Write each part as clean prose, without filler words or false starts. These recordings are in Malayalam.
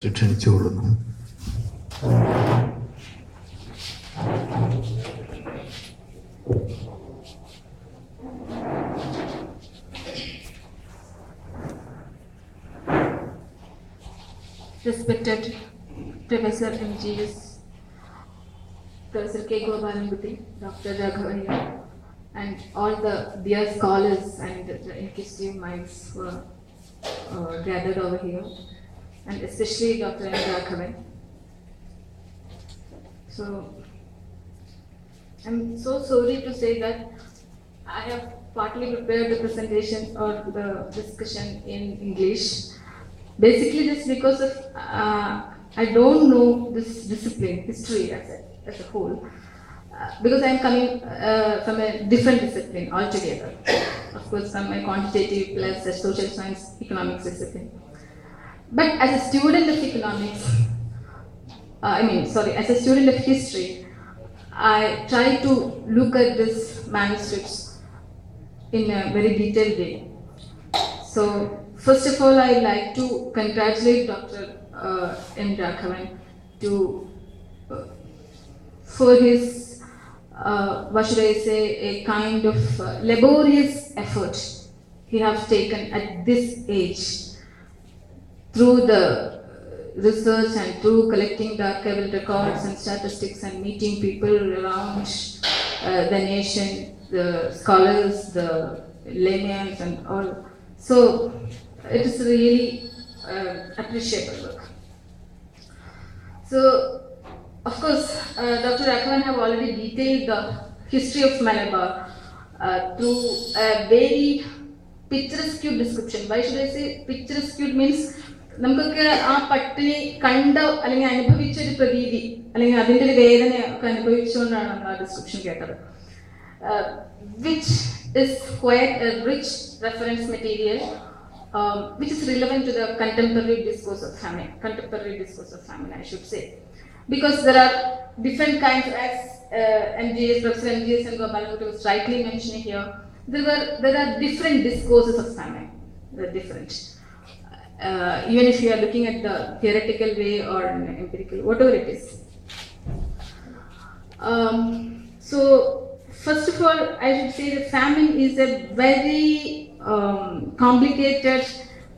ക്ഷണിച്ചുകൊള്ളുന്നു. Respected Professor MGS, Professor K. Gopalankuti, Dr. Raghavaiah, and all the dear scholars and the inquisitive minds who are gathered over here, and especially Dr. M. Raghavan. So, I'm so sorry to say that I have partly prepared the presentation or the discussion in English. Basically, just because of I don't know this discipline, history as a whole, because I'm coming from a different discipline altogether. Of course, from a quantitative plus a social science economics discipline. But as a student of economics, as a student of history, I try to look at these manuscripts in a very detailed way. So, first of all, I'd like to congratulate Dr. M. Raghavan for his, what should I say, a kind of laborious effort he has taken at this age through the research and through collecting the archival records and statistics and meeting people around the nation, the scholars, the laymen and all. So, it is really appreciable work. So, of course, Dr. Raghavan have already detailed the history of Malabar through a very picturesque description. Why should I say picturesque means നമുക്കൊക്കെ ആ പട്ടിണി കണ്ട അല്ലെങ്കിൽ അനുഭവിച്ച ഒരു പ്രതീതി അല്ലെങ്കിൽ അതിൻ്റെ ഒരു വേദനയൊക്കെ അനുഭവിച്ചുകൊണ്ടാണ് നമ്മൾ ആ ഡിസ്ക്രിപ്ഷൻ കേട്ടത്. Which is quite a rich reference material, which is relevant to the contemporary discourse of famine, I should say. Because there are different kinds, as Professor MGS and Gopalankuti was rightly mentioning here, there are different discourses of famine. They're different. Even if you are looking at the theoretical way or empirical, whatever it is. So, first of all, I should say that famine is a very complicated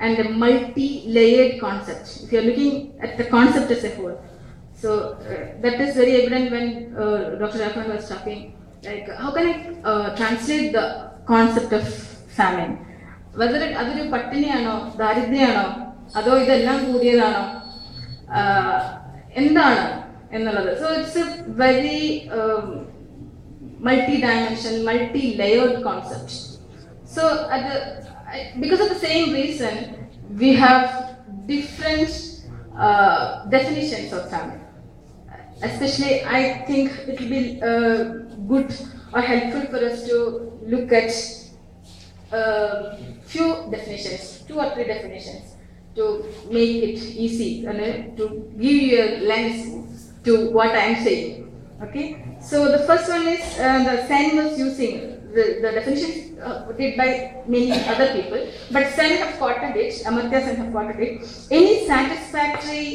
and a multi-layered concept. If you are looking at the concept as a whole, so that is very evident when Dr. Raghavan was talking. Like, how can I translate the concept of famine? Whether അതൊരു പട്ടിണിയാണോ ദാരിദ്ര്യമാണോ അതോ ഇതെല്ലാം കൂടിയതാണോ എന്താണ് എന്നുള്ളത്. So it's a very multi-dimensional, multi-layered concept. So because of the same reason, we have different definitions of famine. Especially, I think it will be good or helpful for us to look at few definitions, 2 or 3 definitions, to make it easy and to give you a lens to what I am saying. Okay, so the first one is the Sen was using the definition did by many other people, but Sen have quoted it, Amartya Sen have quoted it. Any satisfactory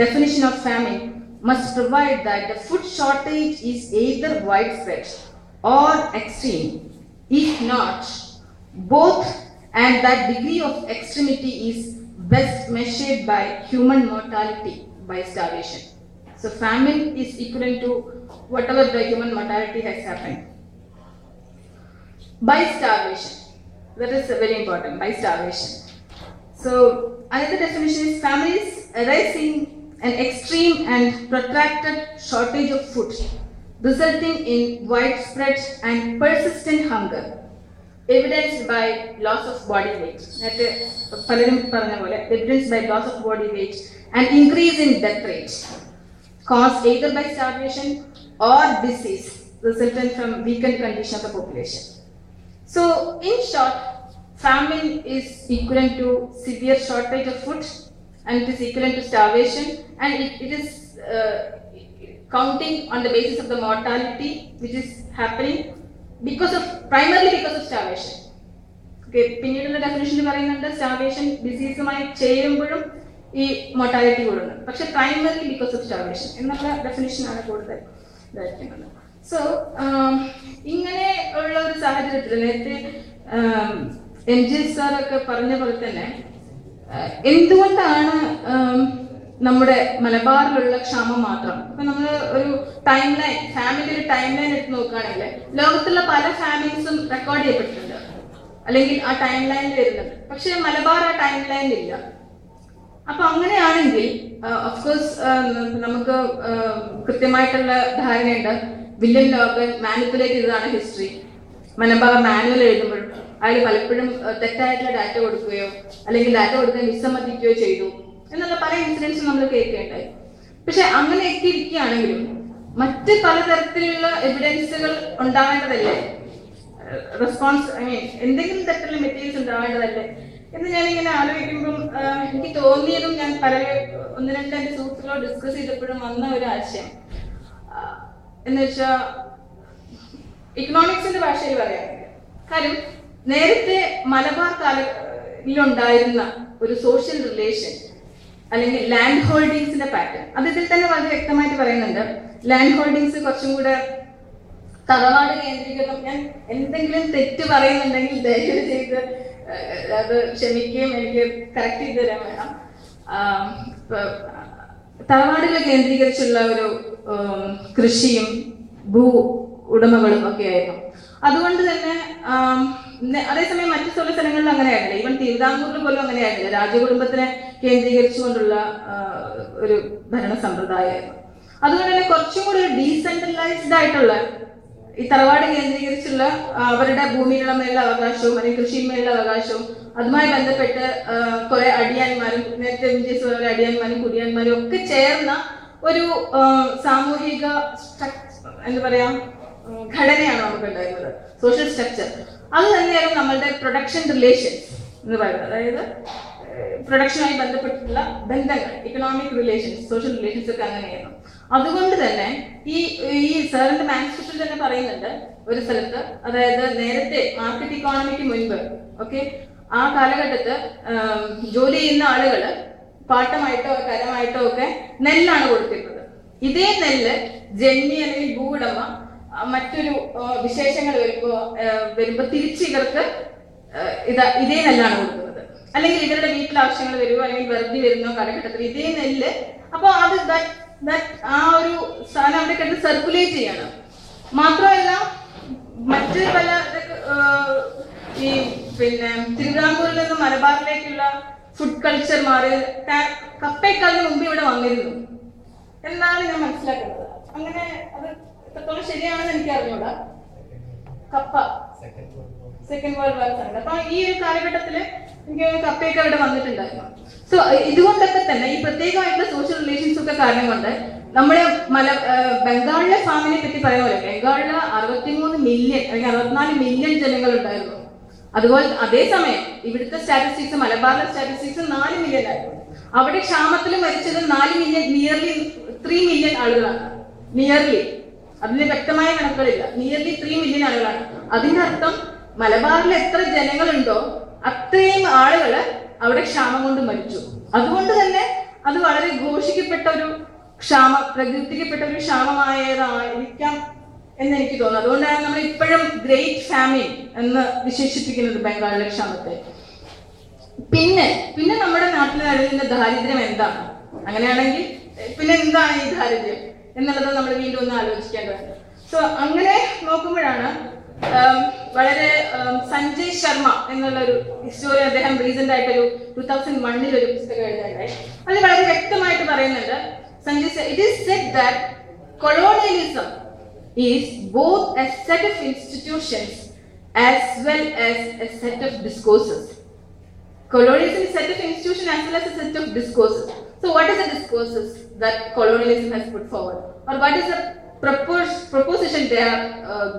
definition of famine must provide that the food shortage is either widespread or extreme, if not both, and that degree of extremity is best measured by human mortality by starvation. So famine is equivalent to whatever the human mortality has happened by starvation. That is very important, by starvation. So another definition is famine is arising an extreme and protracted shortage of food, resulting in widespread and persistent hunger, evidenced by loss of body weight. Evidenced by loss of body weight and increase in death rate, caused either by starvation or disease, resultant from weakened condition of the population. So, in short, famine is equivalent to severe shortage of food, and it is equivalent to starvation, and it is counting on the basis of the mortality which is happening primarily because of starvation. പിന്നീടുള്ള ഡെഫിനിഷനിൽ പറയുന്നുണ്ട് സ്റ്റാർവേഷൻ ഡിസീസുമായി ചേരുമ്പോഴും ഈ മോർട്ടാലിറ്റി കൂടുന്നത്. പക്ഷെ പ്രൈമറി ബിക്കോസ് ഓഫ് സ്റ്റാർവേഷൻ എന്നുള്ള ഡെഫിനിഷനാണ് കൂടുതൽ ഇതായിരിക്കുന്നത്. സോ ഇങ്ങനെ ഉള്ള ഒരു സാഹചര്യത്തിൽ നേരത്തെ MJ സാറൊക്കെ പറഞ്ഞ പോലെ തന്നെ എന്തുകൊണ്ടാണ് നമ്മുടെ മലബാറിലുള്ള ക്ഷാമം മാത്രം, ഇപ്പൊ നമ്മൾ ഒരു ടൈം ലൈൻ, ഫാമിലി ഒരു ടൈം ലൈൻ എടുത്ത് നോക്കുകയാണെങ്കിൽ ലോകത്തുള്ള പല ഫാമിലീസും റെക്കോർഡ് ചെയ്യപ്പെട്ടിട്ടുണ്ട്, അല്ലെങ്കിൽ ആ ടൈം ലൈനിൽ വരുന്നുണ്ട്. പക്ഷെ മലബാർ ആ ടൈം ലൈനിൽ ഇല്ല. അപ്പൊ അങ്ങനെയാണെങ്കിൽ ഓഫ്കോഴ്സ് നമുക്ക് കൃത്യമായിട്ടുള്ള ധാരണയുണ്ട്. വില്യം ലോഗൻ മാനിപ്പുലേറ്റ് ചെയ്തതാണ് ഹിസ്റ്ററി. മലബാർ മാനുവൽ എഴുതുമ്പോൾ അയാൾ പലപ്പോഴും തെറ്റായിട്ടുള്ള ഡാറ്റ കൊടുക്കുകയോ അല്ലെങ്കിൽ ഡാറ്റ കൊടുക്കാൻ വിസമ്മതിക്കുകയോ ചെയ്തു എന്നുള്ള പല ഇൻസിഡൻസും നമ്മൾ കേൾക്കേണ്ടായി. പക്ഷെ അങ്ങനെയൊക്കെ ഇരിക്കുകയാണെങ്കിലും മറ്റ് പലതരത്തിലുള്ള എവിഡൻസുകൾ ഉണ്ടാവേണ്ടതല്ലേ, റെസ്പോൺസ് എന്തെങ്കിലും തരത്തിലുള്ള മെറ്റീരിയൽസ് ഉണ്ടാവേണ്ടതല്ലേ എന്ന് ഞാനിങ്ങനെ ആലോചിക്കുമ്പം എനിക്ക് തോന്നിയതും ഞാൻ ഒന്ന് രണ്ട് എൻ്റെ സുഹൃത്തുക്കളോട് ഡിസ്കസ് ചെയ്തപ്പോഴും വന്ന ഒരു ആശയം എന്ന് വെച്ചാൽ ഇക്കണോമിക്സിന്റെ ഭാഷയിൽ പറയാമെങ്കിൽ, കാര്യം നേരത്തെ മലബാർ കാലത്തിലുണ്ടായിരുന്ന ഒരു സോഷ്യൽ റിലേഷൻ അല്ലെങ്കിൽ ലാൻഡ് ഹോൾഡിങ്സിന്റെ പാറ്റേൺ അത് ഇതിൽ തന്നെ വളരെ വ്യക്തമായിട്ട് പറയുന്നുണ്ട്. ലാൻഡ് ഹോൾഡിങ്സ് കുറച്ചും കൂടെ തറവാട് കേന്ദ്രീകൃതം. ഞാൻ എന്തെങ്കിലും തെറ്റ് പറയുന്നുണ്ടെങ്കിൽ ദയവ് ചെയ്ത് അത് ക്ഷമിക്കുകയും എനിക്ക് കറക്റ്റ് ചെയ്ത് തരാൻ വേണം. തറവാടുകൾ കേന്ദ്രീകരിച്ചുള്ള ഒരു കൃഷിയും ഭൂ ഉടമകളും ഒക്കെ ആയിരുന്നു. അതുകൊണ്ട് തന്നെ അതേസമയം മറ്റു ചില സ്ഥലങ്ങളിൽ അങ്ങനെയായിരുന്നില്ല. ഈവൻ തിരുവിതാംകൂറിൽ പോലും അങ്ങനെയായിരുന്നില്ല. രാജകുടുംബത്തിനെ കേന്ദ്രീകരിച്ചുകൊണ്ടുള്ള ഒരു ഭരണ സമ്പ്രദായമായിരുന്നു. അതുകൊണ്ട് തന്നെ കുറച്ചും കൂടി ഒരു ഡീസെൻട്രലൈസ്ഡ് ആയിട്ടുള്ള ഈ തറവാട് കേന്ദ്രീകരിച്ചുള്ള അവരുടെ ഭൂമിയുടെ മേലുള്ള അവകാശവും അല്ലെങ്കിൽ കൃഷിമേലുള്ള അവകാശവും അതുമായി ബന്ധപ്പെട്ട് കുറെ അടിയാന്മാരും നേരത്തെ വിജയ് അടിയാന്മാരും കുടിയാന്മാരും ഒക്കെ ചേർന്ന ഒരു സാമൂഹിക എന്താ പറയാ ഘടനയാണ് നമുക്ക് ഉണ്ടായിരുന്നത്, സോഷ്യൽ സ്ട്രക്ചർ. അത് തന്നെയായിരുന്നു നമ്മളുടെ പ്രൊഡക്ഷൻ റിലേഷൻസ് എന്ന് പറയുന്നത്. അതായത് പ്രൊഡക്ഷനുമായി ബന്ധപ്പെട്ടിട്ടുള്ള ബന്ധങ്ങൾ, ഇക്കണോമിക് റിലേഷൻസ്, സോഷ്യൽ റിലേഷൻസ് ഒക്കെ അങ്ങനെയായിരുന്നു. അതുകൊണ്ട് തന്നെ ഈ സാറിന്റെ മാനുസ്ക്രിപ്റ്റിൽ തന്നെ പറയുന്നുണ്ട് ഒരു സ്ഥലത്ത്, അതായത് നേരത്തെ മാർക്കറ്റ് ഇക്കോണമിക്ക് മുൻപ് ആ കാലഘട്ടത്ത് ജോലി ചെയ്യുന്ന ആളുകള് പാട്ടമായിട്ടോ കരമായിട്ടോ ഒക്കെ നെല്ലാണ് കൊടുത്തിരുന്നത്. ഇതേ നെല്ല് ജന്മി അല്ലെങ്കിൽ ഭൂവുടമ മറ്റൊരു വിശേഷങ്ങൾ വരുമ്പോ തിരിച്ച് ഇവർക്ക് ഇതേ നെല്ലാണ് കൊടുക്കുന്നത്. അല്ലെങ്കിൽ ഇവരുടെ വീട്ടിൽ ആവശ്യങ്ങൾ വരുമോ അല്ലെങ്കിൽ വെറുതെ വരുന്നോ കാലഘട്ടത്തിൽ ഇതേ നെല്ല്, അപ്പൊ അത് ആ ഒരു സാധനം അവിടെ കിടന്ന് സർക്കുലേറ്റ് ചെയ്യണം. മാത്രമല്ല മറ്റ് പല ഈ തിരുവിതാംകൂറിൽ നിന്ന് മലബാറിലേക്കുള്ള ഫുഡ് കൾച്ചർ മാറി കപ്പേക്കാളിന് മുമ്പ് ഇവിടെ വന്നിരുന്നു എന്നാണ് ഞാൻ മനസ്സിലാക്കുന്നത്. അങ്ങനെ അത് എത്രത്തോളം ശരിയാണെന്ന് എനിക്ക് അറിഞ്ഞൂടാ. കപ്പ സെക്കൻഡ് വേൾഡ് വാർ സമയത്ത് അപ്പൊ ഈ ഒരു കാലഘട്ടത്തില് എനിക്ക് കപ്പയൊക്കെ ഇവിടെ വന്നിട്ടുണ്ടായിരുന്നു. സോ ഇതുകൊണ്ടൊക്കെ തന്നെ ഈ പ്രത്യേകമായിട്ടുള്ള സോഷ്യൽ റിലേഷൻസ് ഒക്കെ കാരണം കൊണ്ട് നമ്മുടെ ബംഗാളിലെ ഫാമിനെ പറ്റി പറയുന്ന പോലെ ബംഗാളില് 63 മില്യൺ അല്ലെങ്കിൽ 64 മില്യൺ ജനങ്ങൾ ഉണ്ടായിരുന്നു. അതുപോലെ അതേസമയം ഇവിടുത്തെ സ്റ്റാറ്റിസ്റ്റിക്സ്, മലബാറിലെ സ്റ്റാറ്റിസ്റ്റിക്സ് 4 മില്യൺ ആയിരുന്നു. അവിടെ ക്ഷാമത്തിൽ മരിച്ചത് 4 മില്യൺ, നിയർലി 3 മില്യൺ ആളുകളാണ്. നിയർലി, അതിന് വ്യക്തമായ കണക്കുകളില്ല, നിയർലി 3 മില്യൺ ആളുകളാണ്. അതിന്റെ അർത്ഥം മലബാറിൽ എത്ര ജനങ്ങളുണ്ടോ അത്രയും ആളുകള് അവിടെ ക്ഷാമം കൊണ്ട് മരിച്ചു. അതുകൊണ്ട് തന്നെ അത് വളരെ ഘോഷിക്കപ്പെട്ട ഒരു പ്രകീർത്തിക്കപ്പെട്ട ഒരു ക്ഷാമമായതായിരിക്കാം എന്ന് എനിക്ക് തോന്നുന്നു. അതുകൊണ്ടാണ് നമ്മൾ ഇപ്പോഴും ഗ്രേറ്റ് ഫാമിൻ എന്ന് വിശേഷിപ്പിക്കുന്നത് ബംഗാളിലെ ക്ഷാമത്തെ. പിന്നെ നമ്മുടെ നാട്ടിൽ നിലനിന്ന ദാരിദ്ര്യം എന്താണ്? അങ്ങനെയാണെങ്കിൽ പിന്നെ എന്താണ് ഈ ദാരിദ്ര്യം എന്നുള്ളത് നമ്മൾ വീണ്ടും ഒന്ന് ആലോചിക്കേണ്ടതുണ്ട്. സോ അങ്ങനെ നോക്കുമ്പോഴാണ് വളരെ സഞ്ജയ് ശർമ്മ എന്നുള്ള ഒരു ഹിസ്റ്റോറിയൻ, അദ്ദേഹം റീസെന്റ് ആയിട്ടൊരു 2001 ഒരു പുസ്തകം എഴുതാനായി. അതിൽ വളരെ വ്യക്തമായിട്ട് പറയുന്നുണ്ട്, it is said that colonialism is both a set of institutions as well as a set of discourses. Colonialism is a set of institutions as well as a set of discourses. So what is the discourses that colonialism has put forward, or what is the proposition they are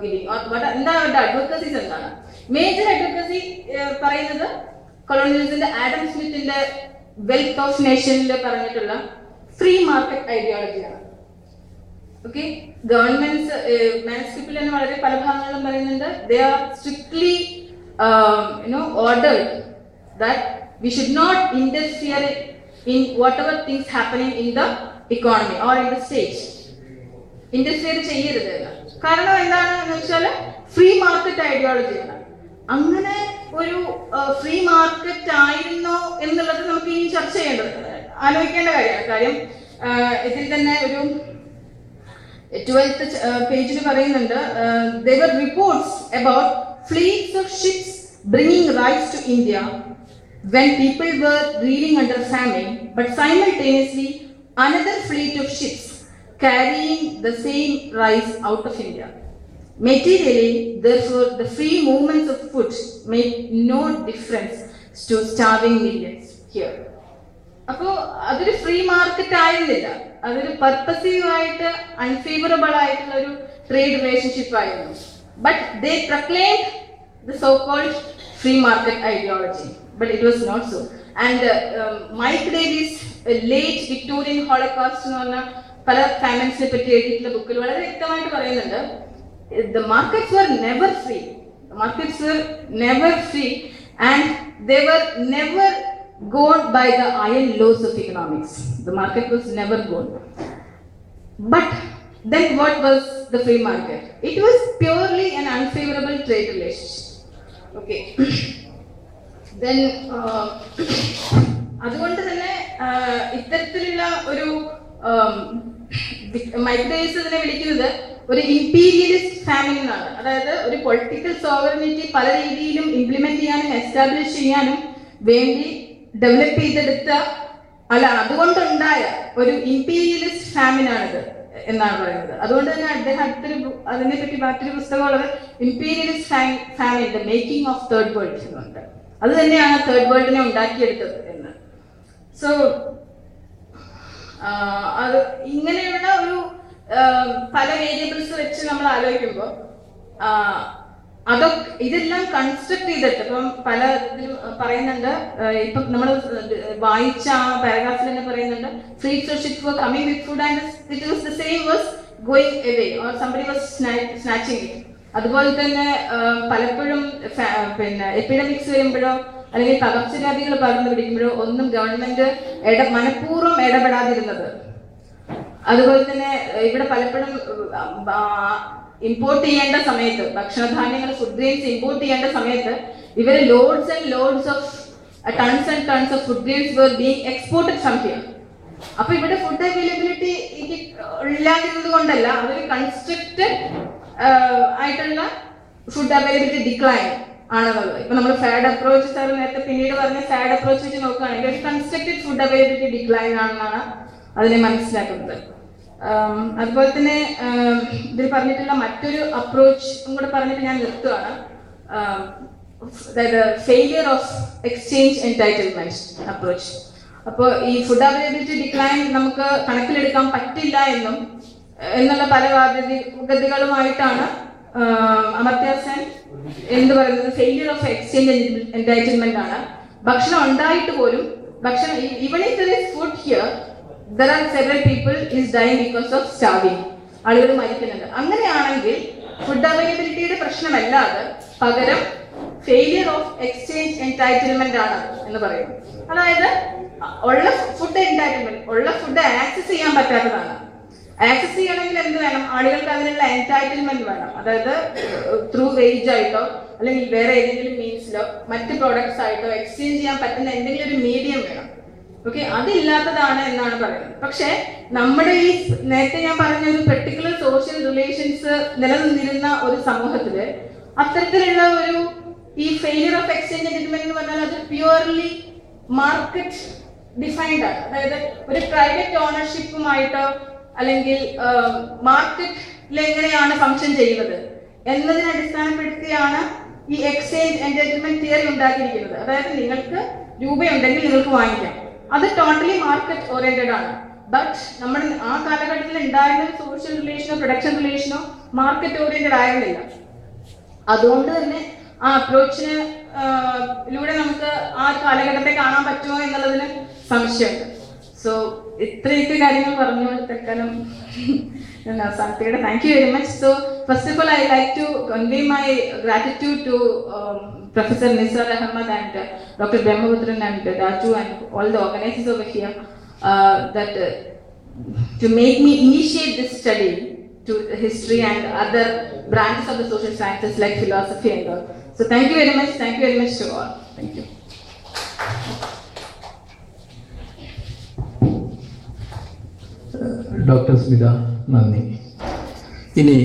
giving, or what എന്താണ് അവരുടെ അഡ്വക്കസീസ് എന്താണ്? മേജർ അഡ്വക്കസി പറയുന്നത് കൊളോണിയലിസത്തിന്റെ ആഡം സ്മിത്തിന്റെ വെൽത്ത് ഓഫ് നേഷനിൽ പറഞ്ഞിട്ടുള്ള ഫ്രീ മാർക്കറ്റ് ഐഡിയോളജിയാണ്. ഓക്കെ, ഗവൺമെന്റ്സ് മാനുസ്ക്രിപ്റ്റിൽ തന്നെ വളരെ പല ഭാഗങ്ങളിലും പറയുന്നുണ്ട്, they are strictly ordered that we should not interfere in whatever things happening in the economy or in the state. Interfere ചെയ്യരുത്. കാരണം എന്താണെന്ന് വെച്ചാൽ ഫ്രീ മാർക്കറ്റ് ഐഡിയോളജിയാണ്. അങ്ങനെ ഒരു ഫ്രീ മാർക്കറ്റ് ആയിരുന്നോ എന്നുള്ളത് നമുക്ക് ഇനി ചർച്ച ചെയ്യേണ്ടത്, ആലോചിക്കേണ്ട കാര്യമാണ്. കാര്യം ഇതിൽ തന്നെ ഒരു 12th പേജിൽ പറയുന്നുണ്ട്, there were reports about fleets of ships bringing rice to India when people were reeling under famine, but simultaneously another fleet of ships carrying the same rice out of India. Materially, therefore, the free movements of food made no difference to starving millions here. അപ്പോൾ അതൊരു ഫ്രീ മാർക്കറ്റ് ആയിരുന്നില്ല, അതൊരു പർപ്പസീവായിട്ട് അൺഫേവറബിൾ ആയിട്ടുള്ള ഒരു ട്രേഡ് റിലേഷൻഷിപ്പ് ആയിരുന്നു. But they proclaimed the so called free market ideology, but it was not so. And Mike Davis late Victorian holocaust എന്ന് പറഞ്ഞ പല ഫാമിൻസിനെ പറ്റി എഴുതിയിട്ടുള്ള ബുക്കിൽ വളരെ വ്യക്തമായിട്ട് പറയുന്നുണ്ട്, the markets were never free. The markets were never free and they were never governed by the iron laws of economics. The market was never governed. But then what was the free market? It was purely an unfavorable trade relationship. Okay. Then അതുകൊണ്ട് തന്നെ ഇത്തരത്തിലുള്ള ഒരു മൈക്ക് ഡേവിസ് ഇതിനെ വിളിക്കുന്നത് ഒരു ഇംപീരിയലിസ്റ്റ് ഫാമിൻ എന്നാണ്. അതായത് ഒരു പൊളിറ്റിക്കൽ സോവറിനിറ്റി പല രീതിയിലും ഇംപ്ലിമെന്റ് ചെയ്യാനും എസ്റ്റാബ്ലിഷ് ചെയ്യാനും വേണ്ടി ഡെവലപ്പ് ചെയ്തെടുത്ത അതുകൊണ്ടുണ്ടായ ഒരു ഇംപീരിയലിസ്റ്റ് ഫാമിനാണിത് എന്നാണ് പറയുന്നത്. അതുകൊണ്ട് തന്നെ അദ്ദേഹം അതിനെപ്പറ്റി മറ്റൊരു പുസ്തകമുള്ളത് imperialist famine the making of third world എന്നുണ്ട്. അത് തന്നെയാണ് തേർഡ് വേൾഡിനെ ഉണ്ടാക്കിയെടുത്തത് എന്ന്. സോ അത് ഇങ്ങനെയുള്ള ഒരു പല വേരിയബിൾസ് വെച്ച് നമ്മൾ ആലോചിക്കുമ്പോൾ അതൊക്കെ ഇതെല്ലാം കൺസ്ട്രക്ട് ചെയ്തിട്ട് ഇപ്പം പല ഇതിലും പറയുന്നുണ്ട്. ഇപ്പം നമ്മൾ വായിച്ച പാരഗ്രാഫിൽ തന്നെ പറയുന്നുണ്ട്, fleets of ships were coming with food and it was the same was going away or somebody was snatching it. അതുപോലെ തന്നെ പലപ്പോഴും പിന്നെ എപ്പിഡമിക്സ് വരുമ്പോഴോ അല്ലെങ്കിൽ പകർച്ചവ്യാധികൾ പകർന്നു പിടിക്കുമ്പോഴോ ഒന്നും ഗവൺമെന്റ് മനഃപൂർവ്വം ഇടപെടാതിരുന്നത്. അതുപോലെ തന്നെ ഇവിടെ പലപ്പോഴും ഇമ്പോർട്ട് ചെയ്യേണ്ട സമയത്ത് ഭക്ഷണധാന്യങ്ങൾ ഫുഡ് ഗ്രെയിൻസ് ഇമ്പോർട്ട് ചെയ്യേണ്ട സമയത്ത് ഇവര് loads and loads of tons and tons of food grains were being exported from here. അപ്പൊ ഇവിടെ ഫുഡ് അവൈലബിലിറ്റി ഇല്ലാതിരുന്നത് കൊണ്ടല്ല, അതൊരു കൺസ്ട്രക്റ്റഡ് ആയിട്ടുള്ള ഫുഡ് അവൈലബിലിറ്റി ഡിക്ലൈൻ ആണെന്നുള്ളത്. ഇപ്പൊ നമ്മൾ ഫാഡ് അപ്രോച്ച് സാർ നേരത്തെ പിന്നീട് പറഞ്ഞ ഫാഡ് അപ്രോച്ച് വെച്ച് നോക്കുകയാണെങ്കിൽ ഒരു കൺസ്ട്രക്റ്റഡ് ഫുഡ് അവൈലബിലിറ്റി ഡിക്ലൈൻ ആണെന്നാണ് അതിനെ മനസ്സിലാക്കുന്നത്. അതുപോലെ തന്നെ ഇതിൽ പറഞ്ഞിട്ടുള്ള മറ്റൊരു അപ്രോച്ചും കൂടെ പറഞ്ഞിട്ട് ഞാൻ നിർത്തുകയാണ്. അതായത് failure of exchange entitlement approach. അപ്പോൾ ഈ ഫുഡ് അവൈലബിലിറ്റി ഡിക്ലൈൻ നമുക്ക് കണക്കിലെടുക്കാൻ പറ്റില്ല എന്നുള്ള പല വാദഗതികളുമായിട്ടാണ് അമർത്യ സെൻ എന്ന് പറയുന്നത് ഫെയിലിയർ ഓഫ് എക്സ്ചേഞ്ച് എൻടൈറ്റിൽമെന്റ് ആണ്. ഭക്ഷണം ഉണ്ടായിട്ട് പോലും even if there is food here, there are several people is dying because of starving. ആളുകൾ മരിക്കുന്നുണ്ട്. അങ്ങനെയാണെങ്കിൽ ഫുഡ് അവൈലബിലിറ്റിയുടെ പ്രശ്നമല്ലാതെ പകരം ഫെയിലിയർ ഓഫ് എക്സ്ചേഞ്ച് എൻടൈറ്റിൽമെന്റ് ആണ് എന്ന് പറയുന്നു. അതായത് ഉള്ള ഫുഡ് എൻടൈറ്റിൽമെന്റ്, ഉള്ള ഫുഡ് ആക്സസ് ചെയ്യാൻ പറ്റാത്തതാണ്. ആക്സസ് ചെയ്യണമെങ്കിൽ എന്ത് വേണം? ആളുകൾക്ക് അതിനുള്ള എൻടൈറ്റിൽമെന്റ് വേണം. അതായത് ത്രൂ വേജ് ആയിട്ടോ അല്ലെങ്കിൽ വേറെ ഏതെങ്കിലും മീൻസിലോ മറ്റ് പ്രോഡക്ട്സ് ആയിട്ടോ എക്സ്ചേഞ്ച് ചെയ്യാൻ പറ്റുന്ന എന്തെങ്കിലും ഒരു മീഡിയം വേണം. ഓക്കെ, അതില്ലാത്തതാണ് എന്നാണ് പറയുന്നത്. പക്ഷെ നമ്മുടെ ഈ നേരത്തെ ഞാൻ പറഞ്ഞ ഒരു പെർട്ടിക്കുലർ സോഷ്യൽ റിലേഷൻസ് നിലനിന്നിരുന്ന ഒരു സമൂഹത്തില് അത്തരത്തിലുള്ള ഒരു ഈ ഫെയിലിയർ ഓഫ് എക്സ്ചേഞ്ച് എൻടൈറ്റിൽമെന്റ് എന്ന് പറഞ്ഞാൽ അത് പ്യുവർലി മാർക്കറ്റ് ഡിഫൈൻഡ് ആണ്. അതായത് ഒരു പ്രൈവറ്റ് ഓണർഷിപ്പുമായിട്ടോ അല്ലെങ്കിൽ മാർക്കറ്റിൽ എങ്ങനെയാണ് ഫംഗ്ഷൻ ചെയ്യുന്നത് എന്നതിനെ അടിസ്ഥാനപ്പെടുത്തിയാണ് ഈ എക്സ്ചേഞ്ച് എൻടൈറ്റിൽമെന്റ് തിയറി ഉണ്ടാക്കിയിരിക്കുന്നത്. അതായത് നിങ്ങൾക്ക് രൂപയുണ്ടെങ്കിൽ നിങ്ങൾക്ക് വാങ്ങിക്കാം, അത് ടോട്ടലി മാർക്കറ്റ് ഓറിയന്റഡ് ആണ്. ബട്ട് നമ്മുടെ ആ കാലഘട്ടത്തിൽ ഉണ്ടായിരുന്ന സോഷ്യൽ റിലേഷനോ പ്രൊഡക്ഷൻ റിലേഷനോ മാർക്കറ്റ് ഓറിയന്റഡ് ആയിരുന്നില്ല. അതുകൊണ്ട് തന്നെ ആ അപ്രോച്ചിലൂടെ നമുക്ക് ആ കാലഘട്ടത്തെ കാണാൻ പറ്റുമോ എന്നുള്ളതിന് സംശയമുണ്ട്. സോ ഇത്രയൊക്കെ കാര്യങ്ങൾ പറഞ്ഞുകൊണ്ട് തൽക്കാലം Thank you very much. So, first of all, I like to convey my gratitude to Professor Nisar Ahmad and Dr. Brahmavudran and Raju and all the organizers over here that to make me initiate this study to history and other branches of the social sciences like philosophy and all. So, thank you very much. Thank you very much to all. Thank you. Doctor Smitha നന്ദി. ഇനി